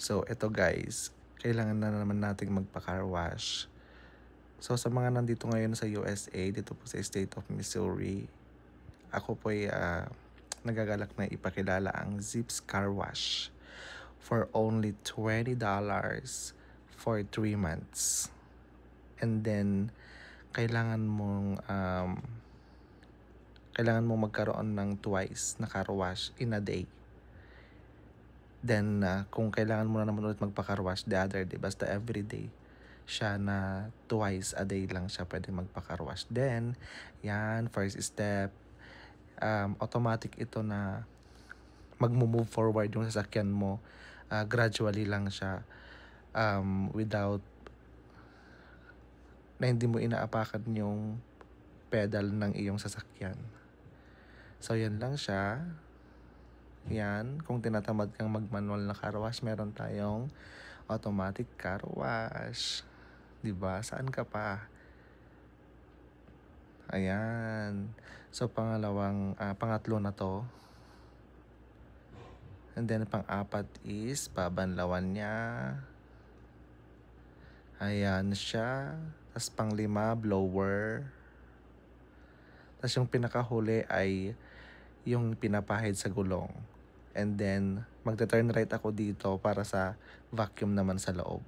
So, eto guys, kailangan na naman nating magpa-car wash. So, sa mga nandito ngayon sa USA, dito po sa State of Missouri, ako po ay nagagalak na ipakilala ang Zips Car Wash for only $20 for 3 months. And then, kailangan mong magkaroon ng twice na car wash in a day. Then, kung kailangan mo na naman ulit magpa-car wash the other day, basta every day siya na twice a day lang siya pwede magpa-car wash. Then, yan, first step, automatic ito na mag-move forward yung sasakyan mo. Gradually lang siya without na hindi mo inaapakan yung pedal ng iyong sasakyan. So, yan lang siya. Yan, kung tinatamad kang mag-manual na car wash, meron tayong automatic car wash. 'Di ba? Saan ka pa? Ayan. So, pangatlo na to. And then, pang-apat is babanlawan niya. Ayan siya. Tapos, pang-lima, blower. Tapos, yung pinakahuli ay yung pinapahid sa gulong. And then, magta-turn right ako dito para sa vacuum naman sa loob.